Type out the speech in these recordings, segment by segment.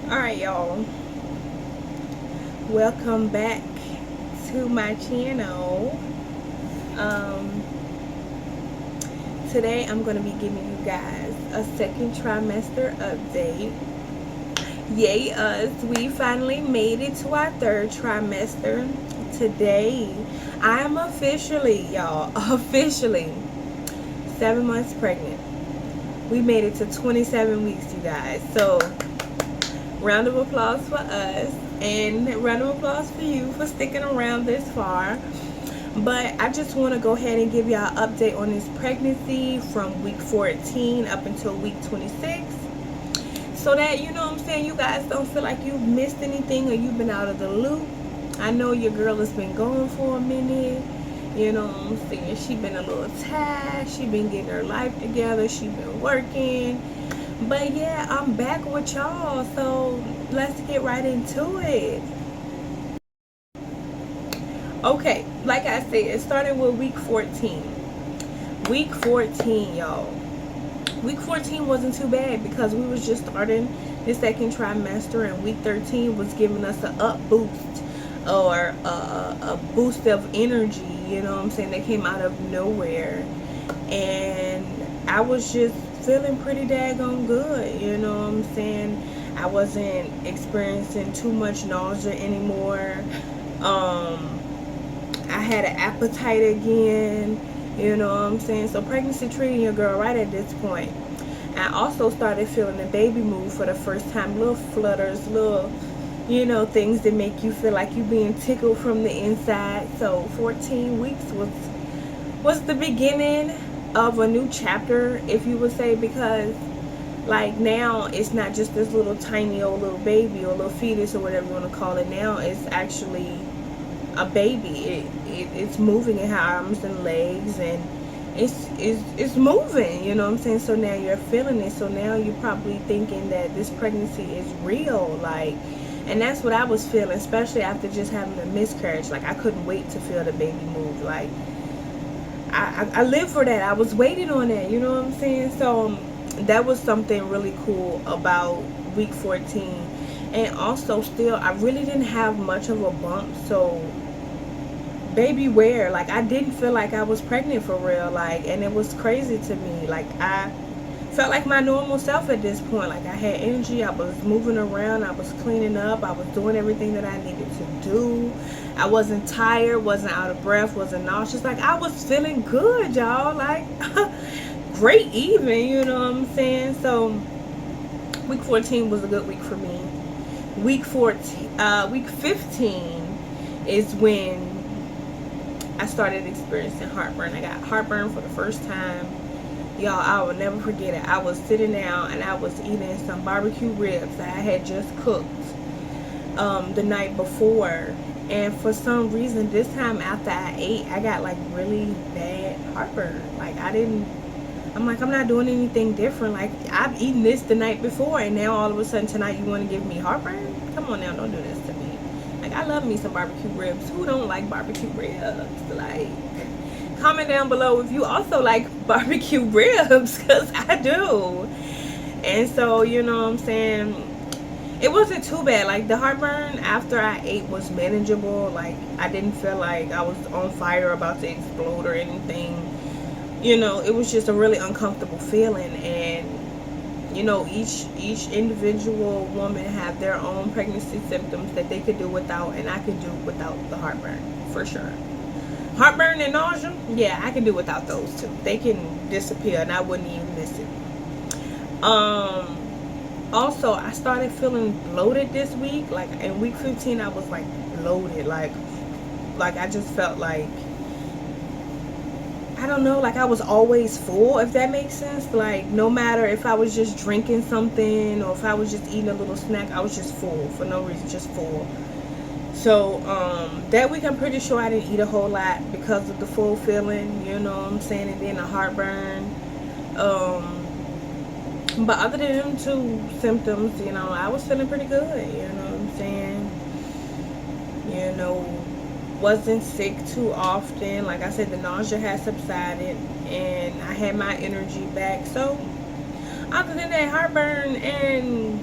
Alright, y'all, welcome back to my channel. um Today I'm going to be giving you guys a second trimester update. Yay us, we finally made it to our third trimester. Today I am officially, y'all, officially 7 months pregnant. We made it to 27 weeks, you guys. So round of applause for us, and round of applause for you for sticking around this far. But I just want to go ahead and give y'all an update on this pregnancy from week 14 up until week 26, so that, you know what I'm saying, you guys don't feel like you've missed anything or you've been out of the loop. I know your girl has been going for a minute, you know what I'm saying. She been a little tired, she been getting her life together, she been working. But yeah, I'm back with y'all, so let's get right into it. Okay, like I said, it started with week 14. Week 14, y'all. Week 14 wasn't too bad because we was just starting the second trimester, and week 13 was giving us a up boost, or a boost of energy, you know what I'm saying, that came out of nowhere. And I was just feeling pretty daggone good, you know what I'm saying. I wasn't experiencing too much nausea anymore. I had an appetite again, you know what I'm saying. So pregnancy treating your girl right at this point. I also started feeling the baby move for the first time. Little flutters, little, you know, things that make you feel like you being tickled from the inside. So 14 weeks was the beginning of a new chapter, if you would say, because like now it's not just this little tiny old little baby or little fetus or whatever you want to call it. Now it's actually a baby. It's moving in her arms and legs, and it's moving, you know what I'm saying. So now you're feeling it, so now you're probably thinking that this pregnancy is real, like. And that's what I was feeling, especially after just having a miscarriage. Like, I couldn't wait to feel the baby move. Like, I lived for that. I was waiting on that, you know what I'm saying. So that was something really cool about week 14. And also, still, I really didn't have much of a bump, so baby wear, like, I didn't feel like I was pregnant for real, like. And it was crazy to me. Like, I felt like my normal self at this point. Like, I had energy, I was moving around, I was cleaning up, I was doing everything that I needed to do. I wasn't tired, wasn't out of breath, wasn't nauseous. Like, I was feeling good, y'all. Like, great even, you know what I'm saying. So week 14 was a good week for me. Week 15 is when I started experiencing heartburn. I got heartburn for the first time. Y'all, I will never forget it. I was sitting down and I was eating some barbecue ribs that I had just cooked the night before. And for some reason, this time after I ate, I got like really bad heartburn. Like, I'm like, I'm not doing anything different. Like, I've eaten this the night before, and now all of a sudden tonight you want to give me heartburn? Come on now, don't do this to me. Like, I love me some barbecue ribs. Who don't like barbecue ribs? Like, comment down below if you also like barbecue ribs, because I do. And so, you know what I'm saying, it wasn't too bad. Like, the heartburn after I ate was manageable. Like, I didn't feel like I was on fire, about to explode or anything. You know, it was just a really uncomfortable feeling. And you know, each individual woman have their own pregnancy symptoms that they could do without, and I could do without the heartburn for sure. Heartburn and nausea, yeah, I can do without those two. They can disappear and I wouldn't even miss it. Also, I started feeling bloated this week. Like, in week 15 I was like bloated, like I just felt like, I don't know, like I was always full, if that makes sense. Like, no matter if I was just drinking something or if I was just eating a little snack, I was just full for no reason, just full. So that week I'm pretty sure I didn't eat a whole lot because of the full feeling, you know what I'm saying, and then the heartburn. But other than them two symptoms, you know, I was feeling pretty good, you know what I'm saying. You know, wasn't sick too often. Like I said, the nausea had subsided and I had my energy back. So other than that, heartburn and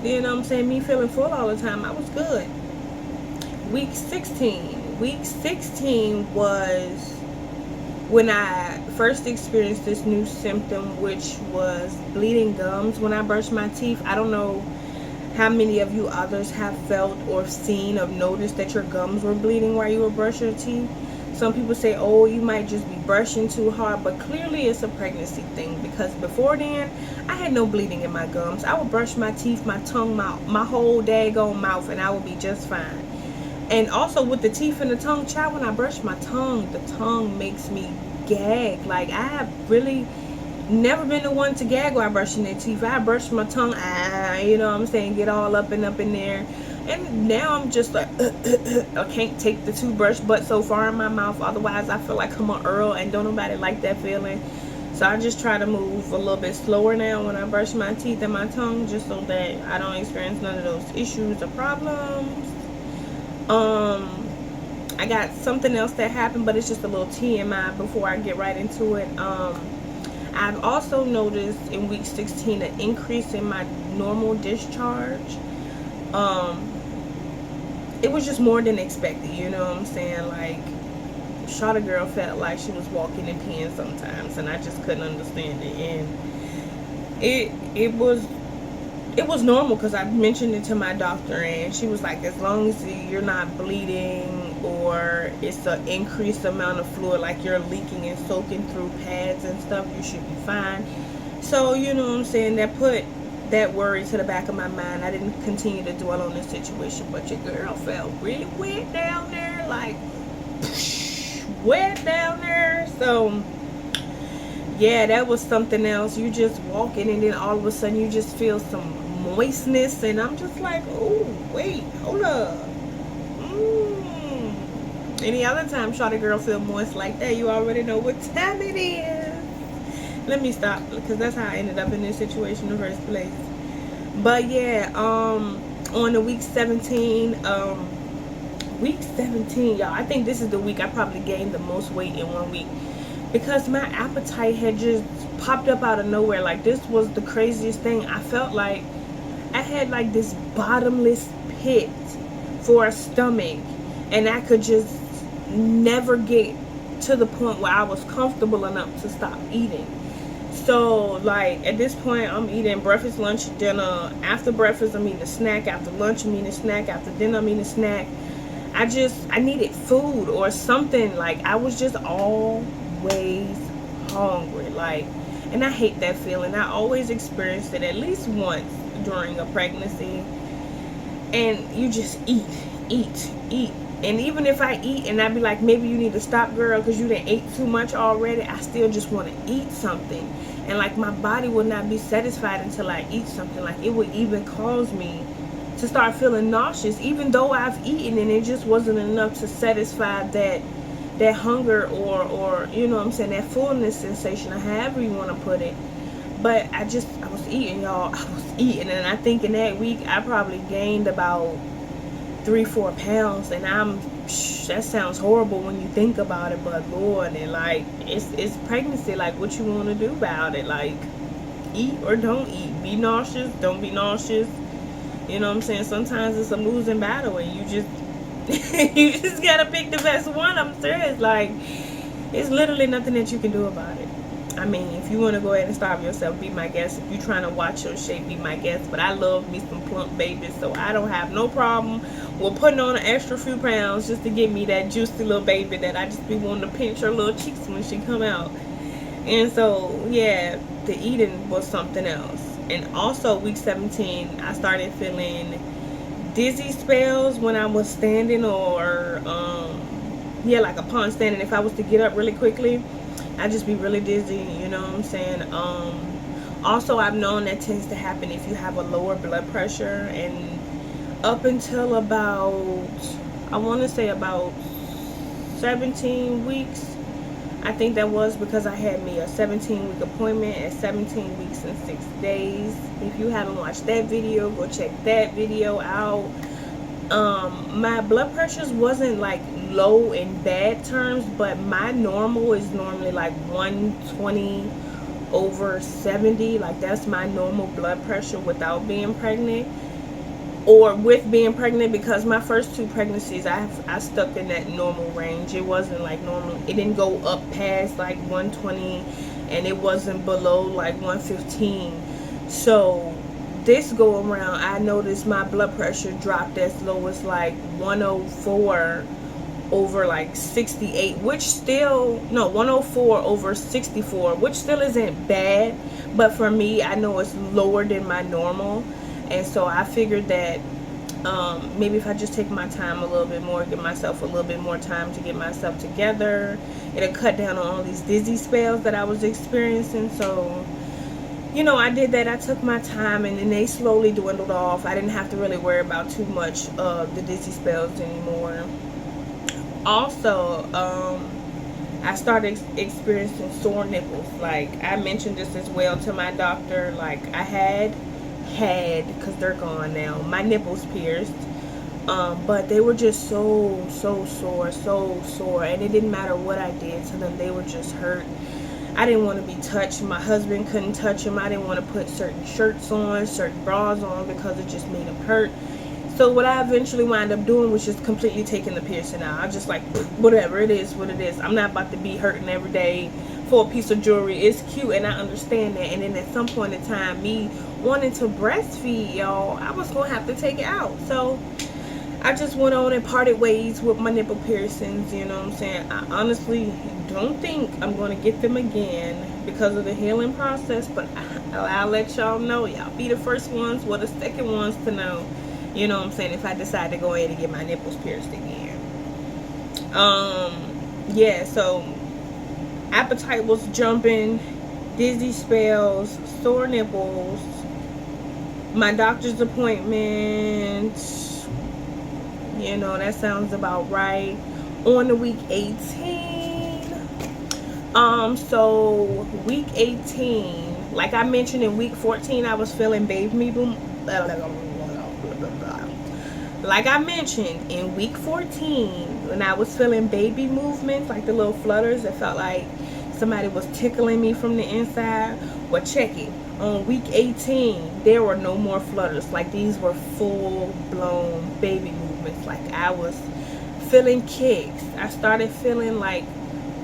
You know what I'm saying? Me feeling full all the time, I was good. Week 16. Week 16 was when I first experienced this new symptom, which was bleeding gums when I brushed my teeth. I don't know how many of you others have felt or seen or noticed that your gums were bleeding while you were brushing your teeth. Some people say, oh, you might just be brushing too hard, but clearly it's a pregnancy thing, because before then, I had no bleeding in my gums. I would brush my teeth, my tongue, my whole daggone mouth, and I would be just fine. And also with the teeth and the tongue, child, when I brush my tongue, the tongue makes me gag. Like, I have really never been the one to gag while brushing their teeth. I brush my tongue, you know what I'm saying, get all up in there. And now I'm just like, I can't take the toothbrush but so far in my mouth. Otherwise, I feel like I'm an Earl, and don't nobody like that feeling. So I just try to move a little bit slower now when I brush my teeth and my tongue, just so that I don't experience none of those issues or problems. I got something else that happened, but it's just a little TMI before I get right into it. I've also noticed in week 16 an increase in my normal discharge. It was just more than expected, you know what I'm saying? Like, Shawty girl felt like she was walking in peeing sometimes, and I just couldn't understand it. And it was normal, because I mentioned it to my doctor, and she was like, as long as you're not bleeding or it's an increased amount of fluid, like you're leaking and soaking through pads and stuff, you should be fine. So, you know what I'm saying, that put that worry to the back of my mind. I didn't continue to dwell on this situation, but your girl felt really wet down there, like wet down there. So yeah, that was something else. You just walking, and then all of a sudden you just feel some moistness, and I'm just like, oh wait, hold up. Any other time shawty girl feel moist like that, you already know what time it is. Let me stop, because that's how I ended up in this situation in the first place. But yeah, on the week 17, y'all, I think this is the week I probably gained the most weight in 1 week, because my appetite had just popped up out of nowhere. Like, this was the craziest thing. I felt like I had like this bottomless pit for a stomach, and I could just never get to the point where I was comfortable enough to stop eating. So like at this point, I'm eating breakfast, lunch, dinner. After breakfast, I'm eating a snack. After lunch, I'm eating a snack. After dinner, I'm eating a snack. I needed food or something. Like, I was just always hungry. Like, and I hate that feeling. I always experienced it at least once during a pregnancy. And you just eat. And even if I eat and I be like, maybe you need to stop, girl, because you done ate too much already, I still just want to eat something. And like, my body will not be satisfied until I eat something. Like, it would even cause me to start feeling nauseous, even though I've eaten, and it just wasn't enough to satisfy that hunger or you know what I'm saying, that fullness sensation, or however you want to put it. But I was eating, y'all. I was eating, and I think in that week I probably gained about 3-4 pounds. And that sounds horrible when you think about it, but Lord, and like, it's pregnancy. Like, what you want to do about it? Like, eat or don't eat, be nauseous, don't be nauseous. You know what I'm saying? Sometimes it's a losing battle, and you just gotta pick the best one. I'm serious. Like, it's literally nothing that you can do about it. I mean, if you want to go ahead and starve yourself, be my guest. If you're trying to watch your shape, be my guest. But I love me some plump babies, so I don't have no problem with putting on an extra few pounds just to get me that juicy little baby that I just be wanting to pinch her little cheeks when she come out. And so, yeah, the eating was something else. And also, week 17, I started feeling dizzy spells when I was standing, or like upon standing. If I was to get up really quickly, I'd just be really dizzy, you know what I'm saying? Also, I've known that tends to happen if you have a lower blood pressure. And up until about, I want to say about 17 weeks, I think that was, because I had me a 17-week appointment at 17 weeks and 6 days. If you haven't watched that video, go check that video out. My blood pressures wasn't like low in bad terms, but my normal is normally like 120 over 70. Like, that's my normal blood pressure without being pregnant, or with being pregnant, because my first two pregnancies I stuck in that normal range. It wasn't like normal. It didn't go up past like 120, and it wasn't below like 115. So this go around, I noticed my blood pressure dropped as low as like 104 over like 68, which still, no, 104 over 64, which still isn't bad, but for me, I know it's lower than my normal. And so I figured that maybe if I just take my time a little bit more, give myself a little bit more time to get myself together, it'll cut down on all these dizzy spells that I was experiencing. So, you know, I did that. I took my time, and then they slowly dwindled off. I didn't have to really worry about too much of the dizzy spells anymore. Also, I started experiencing sore nipples. Like, I mentioned this as well to my doctor. Like, I had because they're gone now, my nipples pierced, but they were just so sore, and it didn't matter what I did to them, they were just hurt. I didn't want to be touched. My husband couldn't touch them. I didn't want to put certain shirts on, certain bras on, because it just made them hurt. So what I eventually wound up doing was just completely taking the piercing out. I just like, whatever, it is what it is. I'm not about to be hurting every day for a piece of jewelry. It's cute, and I understand that. And then at some point in time, me wanting to breastfeed, y'all, I was gonna have to take it out. So I just went on and parted ways with my nipple piercings. You know what I'm saying? I honestly don't think I'm gonna get them again because of the healing process, but I'll let y'all know. Y'all be the first ones or the second ones to know. You know what I'm saying? If I decide to go ahead and get my nipples pierced again. Yeah, so appetite was jumping, dizzy spells, sore nipples, my doctor's appointment, you know, that sounds about right, on the week 18. So week 18, like I mentioned, in week 14 I was feeling baby boom. Like I mentioned, in week 14, when I was feeling baby movements, like the little flutters, it felt like somebody was tickling me from the inside. Well, check it. On week 18, there were no more flutters. Like, these were full-blown baby movements. Like, I was feeling kicks. I started feeling like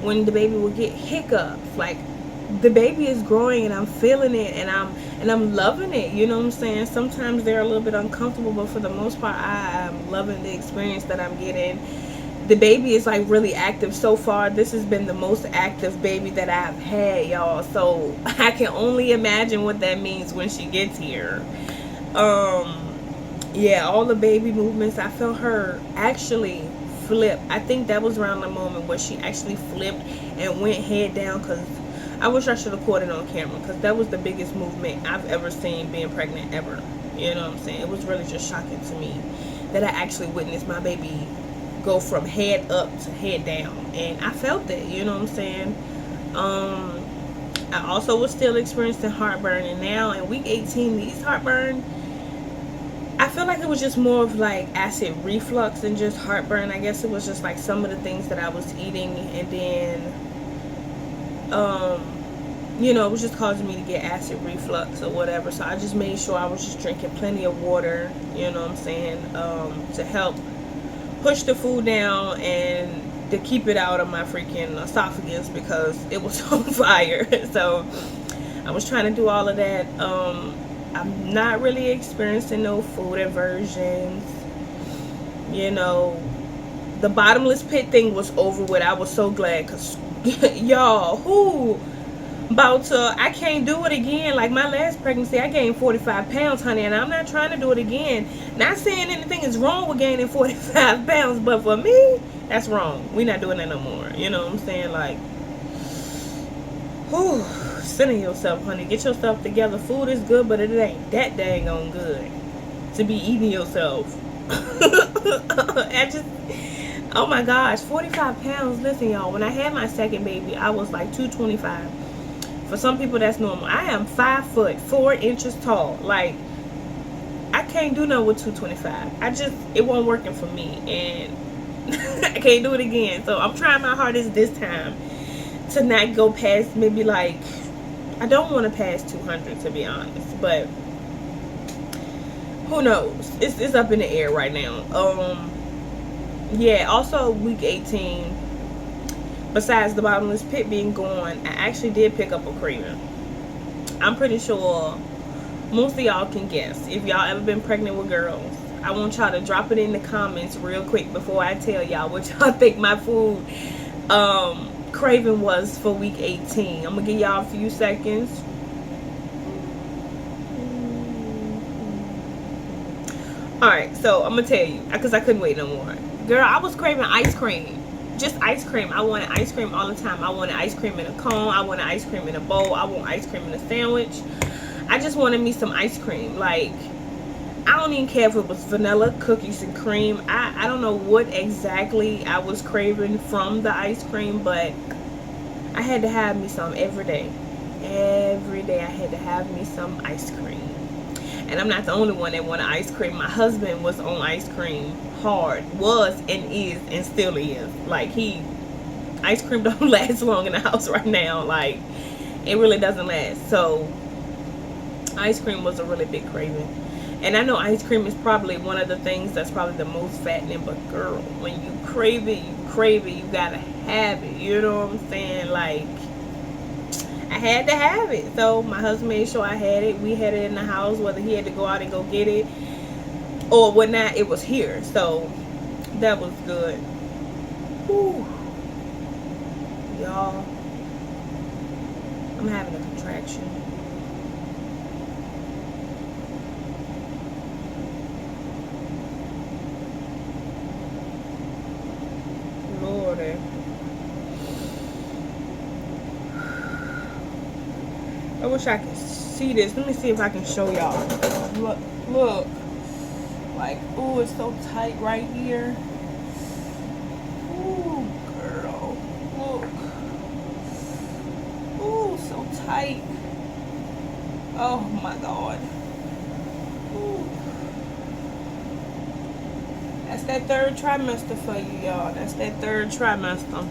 when the baby would get hiccups. Like, the baby is growing, and I'm feeling it, and I'm loving it. You know what I'm saying? Sometimes they're a little bit uncomfortable, but for the most part, I'm loving the experience that I'm getting. The baby is like really active so far. This has been the most active baby that I've had, y'all. So I can only imagine what that means when she gets here. Yeah, all the baby movements. I felt her actually flip. I think that was around the moment where she actually flipped and went head down, because I wish I should have caught it on camera, because that was the biggest movement I've ever seen being pregnant ever. You know what I'm saying? It was really just shocking to me that I actually witnessed my baby go from head up to head down, and I felt it. You know what I'm saying? I also was still experiencing heartburn, and now in week 18, these heartburn, I feel like it was just more of like acid reflux than just heartburn. I guess it was just like some of the things that I was eating, and then you know, it was just causing me to get acid reflux or whatever. So I just made sure I was just drinking plenty of water, you know what I'm saying, to help push the food down and to keep it out of my freaking esophagus, because it was on fire. So I was trying to do all of that. I'm not really experiencing no food aversions. You know, the bottomless pit thing was over with. I was so glad, because y'all, who about to, I can't do it again. Like my last pregnancy, I gained 45 pounds, honey, and I'm not trying to do it again. Not saying anything is wrong with gaining 45 pounds, but for me, that's wrong. We're not doing that no more. You know what I'm saying? Like, whew, center yourself, honey. Get yourself together. Food is good, but it ain't that dang on good to be eating yourself. I just, oh my gosh, 45 pounds. Listen, y'all, when I had my second baby, I was like 225. For some people, that's normal. I am 5 foot 4 inches tall. Like, I can't do nothing with 225. It wasn't working for me, and I can't do it again. So I'm trying my hardest this time to not go past maybe like, I don't want to pass 200 to be honest, but who knows? It's up in the air right now. Yeah. Also, week 18. Besides the bottomless pit being gone, I actually did pick up a craving. I'm pretty sure most of y'all can guess. If y'all ever been pregnant with girls, I want y'all to drop it in the comments real quick before I tell y'all what y'all think my food craving was for week 18. I'm gonna give y'all a few seconds. Alright, so I'm gonna tell you because I couldn't wait no more. Girl, I was craving ice cream. Just ice cream. I wanted ice cream all the time. I wanted ice cream in a cone. I wanted ice cream in a bowl. I want ice cream in a sandwich. I just wanted me some ice cream. Like, I don't even care if it was vanilla, cookies, and cream. I don't know what exactly I was craving from the ice cream, but I had to have me some every day. Every day I had to have me some ice cream. And I'm not the only one that wanted ice cream. My husband was on ice cream hard. Was and is and still is. Like, ice cream don't last long in the house right now. Like, it really doesn't last. So, ice cream was a really big craving. And I know ice cream is probably one of the things that's probably the most fattening. But, girl, when you crave it, you crave it. You gotta have it. You know what I'm saying? Like, I had to have it. So my husband made sure I had it. We had it in the house, whether he had to go out and go get it or whatnot, it was here. So that was good. Whew. Y'all, I'm having a contraction. Lordy. I wish I could see this. Let me see if I can show y'all. Look. Like, ooh, it's so tight right here. Ooh, girl. Look. Ooh, so tight. Oh, my God. Ooh. That's that third trimester for you, y'all. That's that third trimester.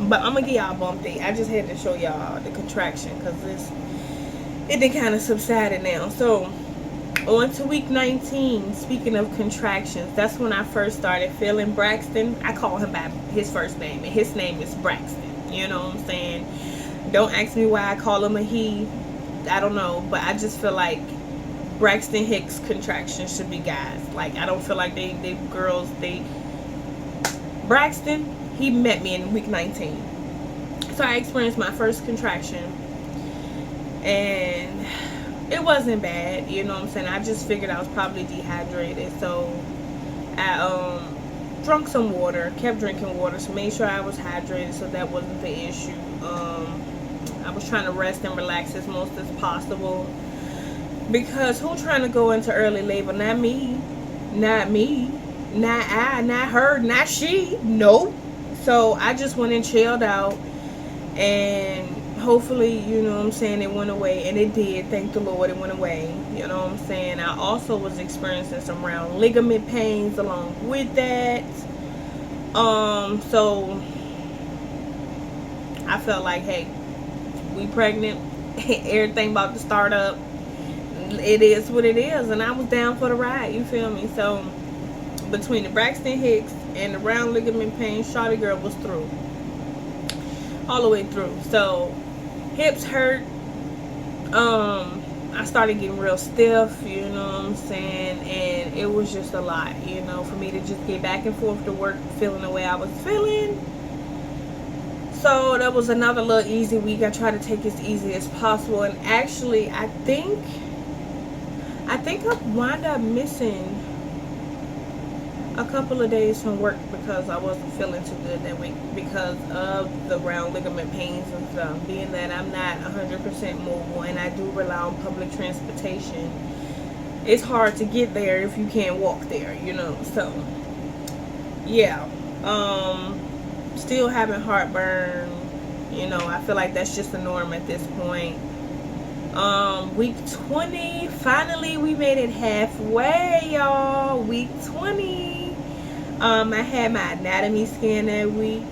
But I'm going to give y'all a bump date. I just had to show y'all the contraction because it did kind of subsided now. So on to week 19. Speaking of contractions, that's when I first started feeling Braxton. I call him by his first name, and his name is Braxton. You know what I'm saying? Don't ask me why I call him a he. I don't know, but I just feel like Braxton Hicks contractions should be guys. Like, I don't feel like they girls. Braxton, he met me in week 19. So I experienced my first contraction. And it wasn't bad, you know what I'm saying? I just figured I was probably dehydrated. So I drunk some water, kept drinking water, so made sure I was hydrated, so that wasn't the issue. I was trying to rest and relax as most as possible. Because who trying to go into early labor? Not me. Not me. Not I. Not her. Not she. Nope. So I just went and chilled out. And hopefully, you know what I'm saying, it went away. And it did. Thank the Lord, it went away. You know what I'm saying? I also was experiencing some round ligament pains along with that. So I felt like, hey, we pregnant. Everything about to start up. It is what it is. And I was down for the ride. You feel me? So between the Braxton Hicks and the round ligament pain, shawty girl was through. All the way through. So hips hurt. I started getting real stiff, you know what I'm saying, and it was just a lot, you know, for me to just get back and forth to work feeling the way I was feeling. So that was another little easy week. I tried to take it as easy as possible, and actually I think I wound up missing a couple of days from work because I wasn't feeling too good that week because of the round ligament pains and stuff. Being that I'm not 100% mobile and I do rely on public transportation, it's hard to get there if you can't walk there, you know. So yeah, still having heartburn, you know. I feel like that's just the norm at this point. Week 20, finally we made it halfway, y'all. Week 20. I had my anatomy scan that week.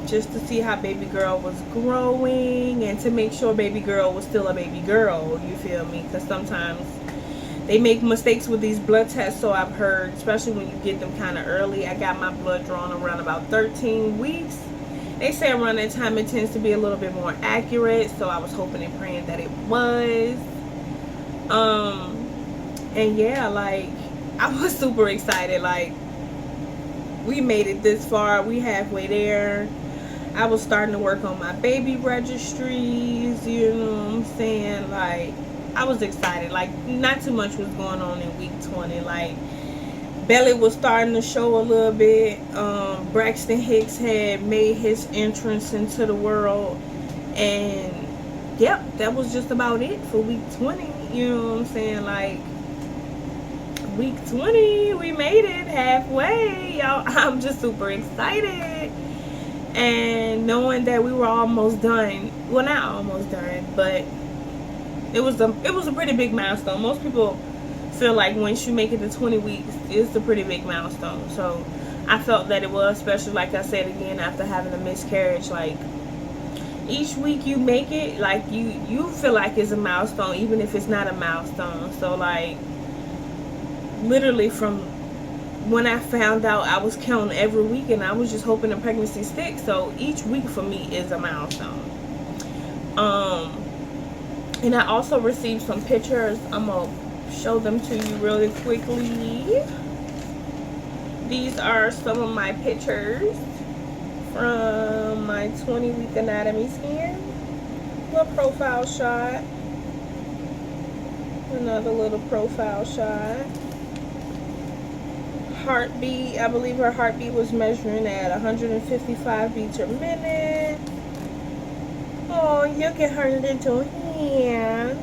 just to see how baby girl was growing and to make sure baby girl was still a baby girl, you feel me? Because sometimes they make mistakes with these blood tests, so I've heard, especially when you get them kind of early. I got my blood drawn around about 13 weeks. They say around that time it tends to be a little bit more accurate, so I was hoping and praying that it was. And yeah, like, I was super excited. Like, we made it this far. We halfway there. I was starting to work on my baby registries, you know what I'm saying? Like, I was excited. Like, not too much was going on in week 20. Like, belly was starting to show a little bit. Braxton Hicks had made his entrance into the world. And, yep, that was just about it for week 20. You know what I'm saying? Like, week 20, we made it halfway. Y'all, I'm just super excited. And knowing that we were almost done. Well, not almost done, but it was a pretty big milestone. Most people feel like once you make it to 20 weeks, it's a pretty big milestone. So I felt that it was, especially like I said again, after having a miscarriage. Like, each week you make it, like, you feel like it's a milestone, even if it's not a milestone. So, like, literally from when I found out, I was counting every week, and I was just hoping the pregnancy sticks. So each week for me is a milestone. And I also received some pictures. I'm gonna show them to you really quickly. These are some of my pictures from my 20-week anatomy scan. Little profile shot. Another little profile shot. Heartbeat, I believe her heartbeat was measuring at 155 beats per minute. Oh, you can her little hand.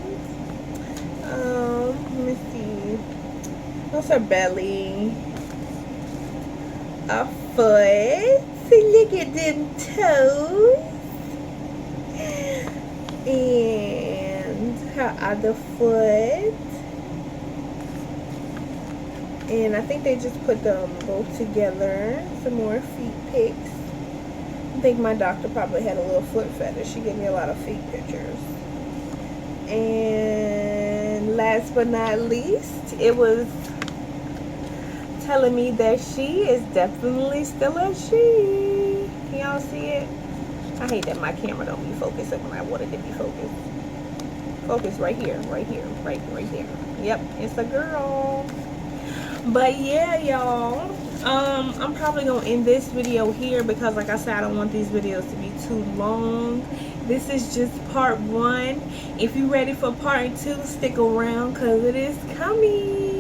Let me see. That's her belly. A foot. Look at them toes. And her other foot. And I think they just put them both together. Some more feet pics. I think my doctor probably had a little foot fetish. She gave me a lot of feet pictures. And last but not least, it was telling me that she is definitely still a she. Can y'all see it? I hate that my camera don't be focusing when I want it to be focused. Focus right here, right here, right here. Yep, it's a girl. But yeah, y'all, I'm probably gonna end this video here because, like I said, I don't want these videos to be too long. This is just part 1. If you're ready for part 2, stick around because it is coming.